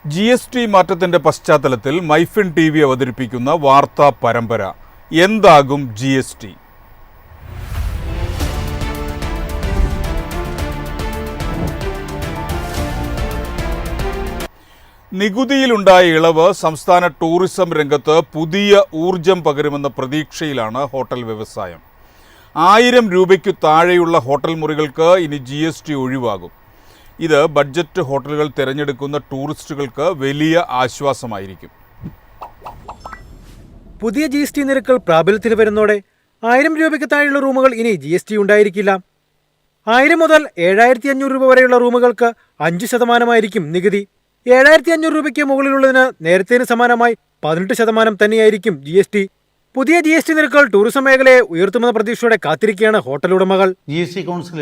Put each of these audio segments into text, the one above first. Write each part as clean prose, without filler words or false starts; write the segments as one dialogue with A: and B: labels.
A: GST മാറ്റത്തിന്റെ പശ്ചാത്തലത്തിൽ MyFin TV അവതരിപ്പിക്കുന്ന വാർത്താ പരമ്പര എന്താകും GST? നികുതിയിലുണ്ടായ ഇളവ് സംസ്ഥാന ടൂറിസം രംഗത്ത് പുതിയ ഊർജം പകരുമെന്ന പ്രതീക്ഷയിലാണ് ഹോട്ടൽ വ്യവസായം. 1000 രൂപയ്ക്കു താഴെയുള്ള ഹോട്ടൽ മുറികൾക്ക് ഇനി GST ഒഴിവാകും. ഇത് ബഡ്ജറ്റ് ഹോട്ടലുകൾ തിരഞ്ഞെടുക്കുന്ന ടൂറിസ്റ്റുകൾക്ക് വലിയ ആശ്വാസമായിരിക്കും.
B: പുതിയ GST നിരക്കുകൾ പ്രാബല്യത്തിൽ വരുന്നതോടെ 1000 രൂപയ്ക്ക് താഴെയുള്ള റൂമുകൾ ഇനി GST ഉണ്ടായിരിക്കില്ല. 1000 മുതൽ 7500 രൂപ വരെയുള്ള റൂമുകൾക്ക് 5% നികുതി. 7500 രൂപയ്ക്ക് മുകളിലുള്ളതിന് നേരത്തേന് സമാനമായി 18% തന്നെയായിരിക്കും GST. പുതിയ GST നിരക്കുകൾ ടൂറിസം മേഖലയെ ഉയർത്തുമെന്ന പ്രതീക്ഷയോടെ കാത്തിരിക്കുകയാണ് ഹോട്ടൽ ഉടമകൾ.
C: GST കൗൺസിൽ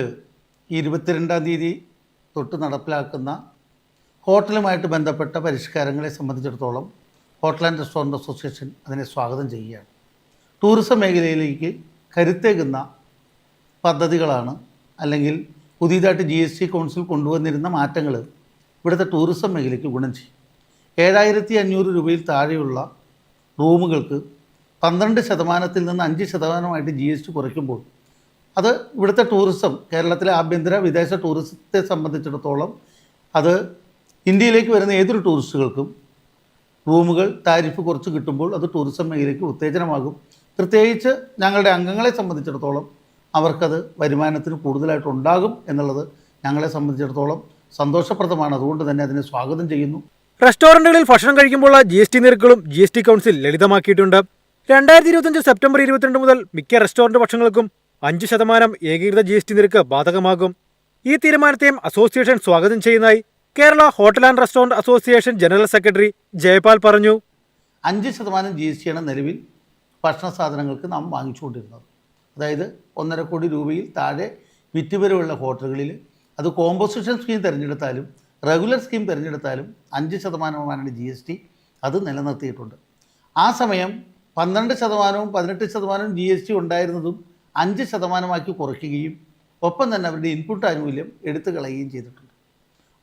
C: 22-ാം തീയതി തൊട്ട് നടപ്പിലാക്കുന്ന ഹോട്ടലുമായിട്ട് ബന്ധപ്പെട്ട പരിഷ്കാരങ്ങളെ സംബന്ധിച്ചിടത്തോളം ഹോട്ടൽ ആൻഡ് റെസ്റ്റോറൻറ്റ് അസോസിയേഷൻ അതിനെ സ്വാഗതം ചെയ്യുകയാണ്. ടൂറിസം മേഖലയിലേക്ക് കരുത്തേകുന്ന പദ്ധതികളാണ്, അല്ലെങ്കിൽ പുതിയതായിട്ട് GST കൗൺസിൽ കൊണ്ടുവന്നിരുന്ന മാറ്റങ്ങൾ ഇവിടുത്തെ ടൂറിസം മേഖലയ്ക്ക് ഗുണം ചെയ്യും. 7500 രൂപയിൽ താഴെയുള്ള റൂമുകൾക്ക് 12% നിന്ന് 5% GST കുറയ്ക്കുമ്പോൾ അത് ഇവിടുത്തെ ടൂറിസം, കേരളത്തിലെ ആഭ്യന്തര വിദേശ ടൂറിസത്തെ സംബന്ധിച്ചിടത്തോളം അത് ഇന്ത്യയിലേക്ക് വരുന്ന ഏതൊരു ടൂറിസ്റ്റുകൾക്കും റൂമുകൾ താരിഫ് കുറച്ച് കിട്ടുമ്പോൾ അത് ടൂറിസം മേഖലയ്ക്ക് ഉത്തേജനമാകും. പ്രത്യേകിച്ച് ഞങ്ങളുടെ അംഗങ്ങളെ സംബന്ധിച്ചിടത്തോളം അവർക്കത് വരുമാനത്തിന് കൂടുതലായിട്ടുണ്ടാകും എന്നുള്ളത് ഞങ്ങളെ സംബന്ധിച്ചിടത്തോളം സന്തോഷപ്രദമാണ്. അതുകൊണ്ട് തന്നെ അതിനെ സ്വാഗതം ചെയ്യുന്നു.
B: റെസ്റ്റോറന്റുകളിൽ ഭക്ഷണം കഴിക്കുമ്പോഴുള്ള GST നിരക്കുകളും GST കൗൺസിൽ ലളിതമാക്കിയിട്ടുണ്ട്. 2025 സെപ്റ്റംബർ 22 മുതൽ മിക്ക റെസ്റ്റോറന്റ് ഭക്ഷണങ്ങൾക്കും 5% ഏകീകൃത GST നിരക്ക് ബാധകമാകും. ഈ തീരുമാനത്തെയും അസോസിയേഷൻ സ്വാഗതം ചെയ്യുന്നതായി Kerala hotel and restaurant association general secretary Jayapal പറഞ്ഞു.
C: 5% GST ആണ് നിലവിൽ ഭക്ഷണ സാധനങ്ങൾക്ക് നാം വാങ്ങിച്ചുകൊണ്ടിരുന്നത്. അതായത് 1.5 കോടി രൂപയിൽ താഴെ വിറ്റുവരവുള്ള ഹോട്ടലുകളിൽ അത് കോമ്പോസിഷൻ സ്കീം തിരഞ്ഞെടുത്താലും റെഗുലർ സ്കീം തിരഞ്ഞെടുത്താലും 5% GST അത് നിലനിർത്തിയിട്ടുണ്ട്. ആ സമയം 12%-വും 18% GST ഉണ്ടായിരുന്നതും 5% കുറയ്ക്കുകയും ഒപ്പം തന്നെ അവരുടെ ഇൻപുട്ട് ആനുകൂല്യം എടുത്തു കളയുകയും ചെയ്തിട്ടുണ്ട്.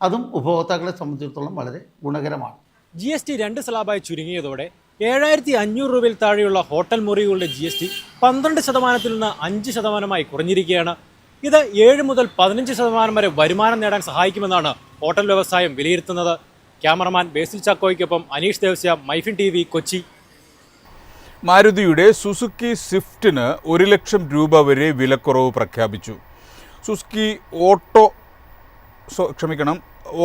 C: അതും ഉപഭോക്താക്കളെ സംബന്ധിച്ചിടത്തോളം വളരെ ഗുണകരമാണ്.
B: GST 2 സ്ലാബായി ചുരുങ്ങിയതോടെ 7500 രൂപയിൽ താഴെയുള്ള ഹോട്ടൽ മുറികളുടെ GST 12% നിന്ന് 5% കുറഞ്ഞിരിക്കുകയാണ്. ഇത് 7 മുതൽ 15% വരെ വരുമാനം നേടാൻ സഹായിക്കുമെന്നാണ് ഹോട്ടൽ വ്യവസായം വിലയിരുത്തുന്നത്. ക്യാമറമാൻ ബേസിൽ ചാക്കോയ്ക്കൊപ്പം അനീഷ് ദേവസ്യ, മൈഫിൻ TV, കൊച്ചി.
A: മാരുതിയുടെ സുസുക്കി സ്വിഫ്റ്റിന് 1 ലക്ഷം രൂപ വരെ വിലക്കുറവ് പ്രഖ്യാപിച്ചു. സുസുക്കി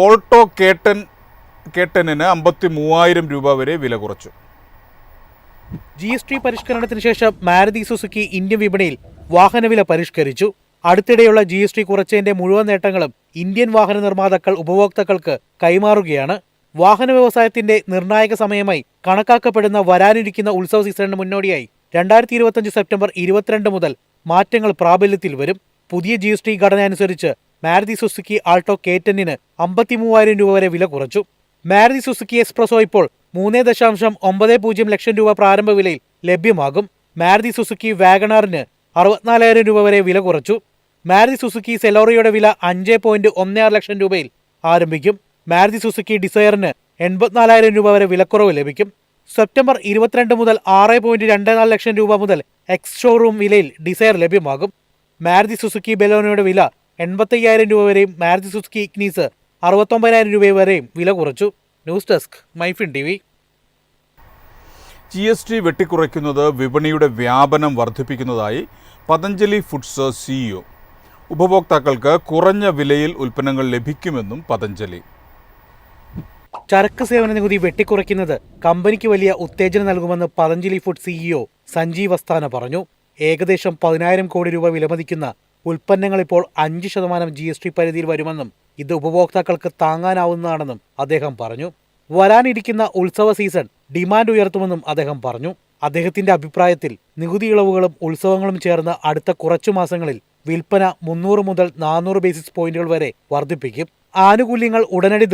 A: ഓൾട്ടോ കേട്ടനിന് 53,000 രൂപ വരെ വില കുറച്ചു.
B: GST പരിഷ്കരണത്തിന് ശേഷം മാരുതി സുസുക്കി ഇന്ത്യൻ വിപണിയിൽ വാഹനവില പരിഷ്കരിച്ചു. അടുത്തിടെയുള്ള GST കുറച്ചതിന്റെ മുഴുവൻ നേട്ടങ്ങളും ഇന്ത്യൻ വാഹന നിർമ്മാതാക്കൾ ഉപഭോക്താക്കൾക്ക് കൈമാറുകയാണ്. വാഹന വ്യവസായത്തിന്റെ നിർണായക സമയമായി കണക്കാക്കപ്പെടുന്ന വരാനിരിക്കുന്ന ഉത്സവ സീസണിന് മുന്നോടിയായി 2025 സെപ്റ്റംബർ 22 മുതൽ മാറ്റങ്ങൾ പ്രാബല്യത്തിൽ വരും. പുതിയ GST ഘടന അനുസരിച്ച് മാരുതി സുസുക്കി ആൾട്ടോ K10-ന് 53,000 രൂപ വരെ വില കുറച്ചു. മാരുതി സുസുക്കി എക്സ്പ്രസോ ഇപ്പോൾ 3.90 ലക്ഷം രൂപ പ്രാരംഭ വിലയിൽ ലഭ്യമാകും. മാരുതി സുസുക്കി വാഗണാറിന് 64,000 രൂപ വരെ വില കുറച്ചു. മാരുതി സുസുക്കി സെലോറിയുടെ വില 5.16 ലക്ഷം രൂപയിൽ ആരംഭിക്കും. മാരുതി സുസുക്കി ഡിസയറിന് 84,000 രൂപ വരെ വിലക്കുറവ് ലഭിക്കും. സെപ്റ്റംബർ 22 മുതൽ 6.24 ലക്ഷം രൂപ മുതൽ എക്സ് ഷോറൂം വിലയിൽ ഡിസയർ ലഭ്യമാകും. മാരുതി സുസുക്കി ബെലോനയുടെ വില 85,000 രൂപ വരെയും മാരുതി സുസുക്കി ഇഗ്നീസ് 69,000 രൂപ വരെയും വില കുറച്ചു. News desk, MyFin TV.
A: GST വെട്ടിക്കുറയ്ക്കുന്നത് വിപണിയുടെ വ്യാപനം വർദ്ധിപ്പിക്കുന്നതായി പതഞ്ജലി ഫുഡ്സ് CEO. ഉപഭോക്താക്കൾക്ക് കുറഞ്ഞ വിലയിൽ ഉൽപ്പന്നങ്ങൾ ലഭിക്കുമെന്നും പതഞ്ജലി.
B: ചരക്ക് സേവന നികുതി വെട്ടിക്കുറയ്ക്കുന്നത് കമ്പനിക്ക് വലിയ ഉത്തേജനം നൽകുമെന്ന് പതഞ്ജലി ഫുഡ് CEO സഞ്ജീവ് അസ്താന പറഞ്ഞു. ഏകദേശം 10,000 കോടി രൂപ വിലമതിക്കുന്ന ഉൽപ്പന്നങ്ങൾ ഇപ്പോൾ 5% GST പരിധിയിൽ വരുമെന്നും ഇത് ഉപഭോക്താക്കൾക്ക് താങ്ങാനാവുന്നതാണെന്നും അദ്ദേഹം പറഞ്ഞു. വരാനിരിക്കുന്ന ഉത്സവ സീസൺ ഡിമാൻഡ് ഉയർത്തുമെന്നും അദ്ദേഹം പറഞ്ഞു. അദ്ദേഹത്തിന്റെ അഭിപ്രായത്തിൽ നികുതി ഇളവുകളും ഉത്സവങ്ങളും ചേർന്ന് അടുത്ത കുറച്ചു മാസങ്ങളിൽ വിൽപ്പന 300 മുതൽ 400 ബേസിസ് പോയിന്റുകൾ വരെ വർദ്ധിപ്പിക്കും. ആനുകൂല്യങ്ങൾ ഉടനടി